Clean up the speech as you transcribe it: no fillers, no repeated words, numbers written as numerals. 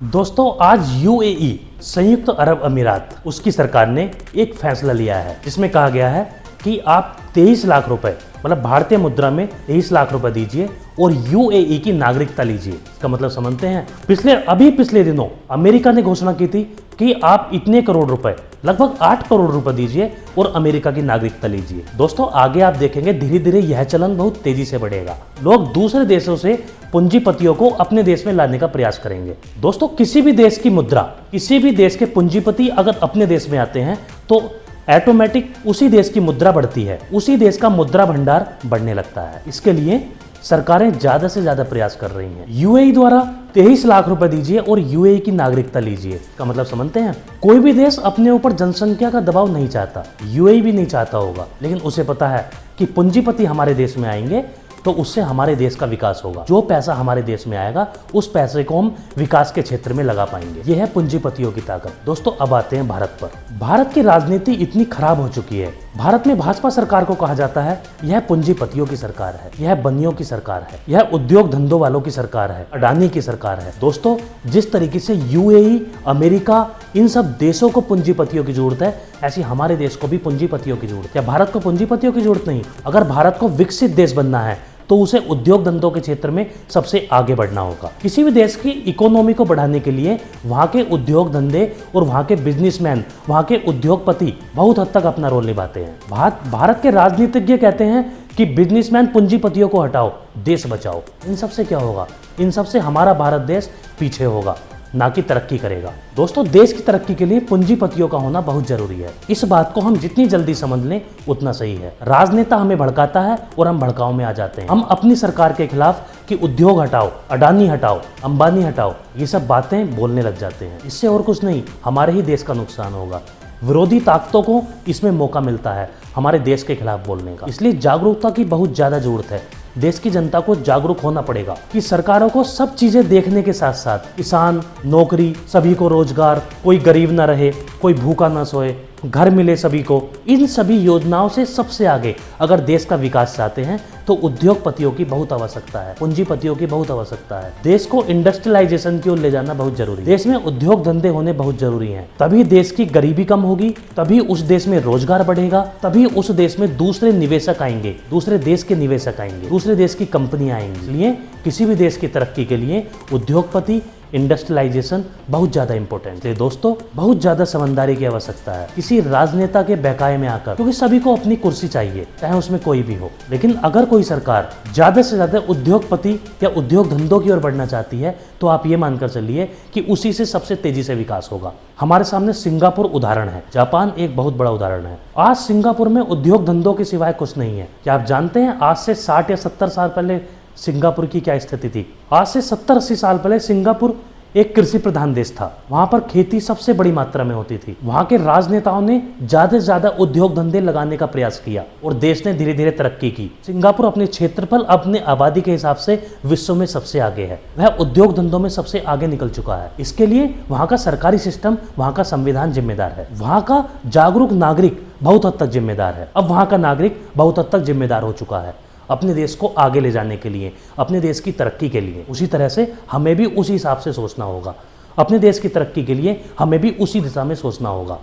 दोस्तों आज यूएई संयुक्त अरब अमीरात उसकी सरकार ने एक फैसला लिया है जिसमें कहा गया है कि आप 23 लाख रुपए मतलब भारतीय मुद्रा में 23 लाख रुपए दीजिए और यूएई की नागरिकता लीजिए। इसका मतलब समझते हैं। पिछले दिनों अमेरिका ने घोषणा की थी कि आप इतने करोड़ रुपए लगभग 8 करोड़ रुपए दीजिए और अमेरिका की नागरिकता लीजिए। दोस्तों आगे आप देखेंगे धीरे धीरे यह चलन बहुत तेजी से बढ़ेगा। लोग दूसरे देशों से पूंजीपतियों को अपने देश में लाने का प्रयास करेंगे। दोस्तों किसी भी देश की मुद्रा, किसी भी देश के पूंजीपति अगर अपने देश में आते हैं तो ऑटोमेटिक उसी देश की मुद्रा बढ़ती है, उसी देश का मुद्रा भंडार बढ़ने लगता है। इसके लिए सरकारें ज्यादा से ज्यादा प्रयास कर रही हैं। यूएई द्वारा 23 लाख रुपए दीजिए और यूएई की नागरिकता लीजिए का मतलब समझते हैं। कोई भी देश अपने ऊपर जनसंख्या का दबाव नहीं चाहता, यूएई भी नहीं चाहता होगा, लेकिन उसे पता है कि पूंजीपति हमारे देश में आएंगे तो उससे हमारे देश का विकास होगा। जो पैसा हमारे देश में आएगा उस पैसे को हम विकास के क्षेत्र में लगा पाएंगे। यह है पूंजीपतियों की ताकत। दोस्तों अब आते हैं भारत पर। भारत की राजनीति इतनी खराब हो चुकी है। भारत में भाजपा सरकार को कहा जाता है यह पूंजीपतियों की सरकार है, यह बनियों की सरकार है, यह उद्योग धंधों वालों की सरकार है, अडानी की सरकार है। दोस्तों जिस तरीके से यूएई, अमेरिका, इन सब देशों को पूंजीपतियों की जरूरत है, ऐसी हमारे देश को भी पूंजीपतियों की जरूरत है। भारत को पूंजीपतियों की जरूरत नहीं। अगर भारत को विकसित देश बनना है तो उसे उद्योग धंधों के क्षेत्र में सबसे आगे बढ़ना होगा। किसी भी देश की इकोनॉमी को बढ़ाने के लिए वहां के उद्योग धंधे और वहां के बिजनेसमैन, वहां के उद्योगपति बहुत हद तक अपना रोल निभाते हैं। भारत के राजनीतिज्ञ कहते हैं कि बिजनेसमैन पूंजीपतियों को हटाओ, देश बचाओ। इन सब से क्या होगा? इन सब से हमारा भारत देश पीछे होगा, ना कि तरक्की करेगा। दोस्तों देश की तरक्की के लिए पूंजीपतियों का होना बहुत जरूरी है। इस बात को हम जितनी जल्दी समझ लें उतना सही है। राजनेता हमें भड़काता है और हम भड़काऊ में आ जाते हैं। हम अपनी सरकार के खिलाफ कि उद्योग हटाओ, अडानी हटाओ, अंबानी हटाओ, ये सब बातें बोलने लग जाते हैं। इससे और कुछ नहीं, हमारे ही देश का नुकसान होगा। विरोधी ताकतों को इसमें मौका मिलता है हमारे देश के खिलाफ बोलने का। इसलिए जागरूकता की बहुत ज्यादा जरूरत है। देश की जनता को जागरूक होना पड़ेगा कि सरकारों को सब चीजें देखने के साथ साथ किसान, नौकरी, सभी को रोजगार, कोई गरीब ना रहे, कोई भूखा ना सोए, घर मिले सभी को, इन सभी योजनाओं से सबसे आगे अगर देश का विकास चाहते हैं तो उद्योगपतियों की बहुत आवश्यकता है, पूंजीपतियों की बहुत आवश्यकता है। देश को इंडस्ट्रियलाइजेशन की ओर ले जाना बहुत जरूरी है। देश में उद्योग धंधे होने बहुत जरूरी हैं। तभी देश की गरीबी कम होगी, तभी उस देश में रोजगार बढ़ेगा, तभी उस देश में दूसरे निवेशक आएंगे, दूसरे देश के निवेशक आएंगे, दूसरे देश की कंपनियां आएंगी। इसलिए किसी भी देश की तरक्की के लिए उद्योगपति, इंडस्ट्रियलाइजेशन बहुत ज्यादा इंपॉर्टेंट है। दोस्तों बहुत ज्यादा समझदारी की आवश्यकता है किसी राजनेता के बहकावे में आकर, क्योंकि सभी को अपनी कुर्सी चाहिए, चाहे उसमें कोई भी हो। लेकिन अगर कोई सरकार ज्यादा से ज्यादा उद्योगपति या उद्योग धंधों की ओर बढ़ना चाहती है तो आप ये मानकर चलिए कि उसी से सबसे तेजी से विकास होगा। हमारे सामने सिंगापुर उदाहरण है, जापान एक बहुत बड़ा उदाहरण है। आज सिंगापुर में उद्योग धंधों के सिवाय कुछ नहीं है। क्या आप जानते हैं आज से 60 या 70 साल पहले सिंगापुर की क्या स्थिति थी? आज से 70-80 साल पहले सिंगापुर एक कृषि प्रधान देश था। वहां पर खेती सबसे बड़ी मात्रा में होती थी। वहां के राजनेताओं ने ज्यादा से ज्यादा उद्योग धंधे लगाने का प्रयास किया और देश ने धीरे धीरे तरक्की की। सिंगापुर अपने क्षेत्रफल, अपने आबादी के हिसाब से विश्व में सबसे आगे है। वह उद्योग धंधों में सबसे आगे निकल चुका है। इसके लिए वहां का सरकारी सिस्टम, वहां का संविधान जिम्मेदार है। वहां का जागरूक नागरिक बहुत हद तक जिम्मेदार है। अब वहां का नागरिक बहुत हद तक जिम्मेदार हो चुका है अपने देश को आगे ले जाने के लिए, अपने देश की तरक्की के लिए। उसी तरह से हमें भी उसी हिसाब से सोचना होगा। अपने देश की तरक्की के लिए हमें भी उसी दिशा में सोचना होगा।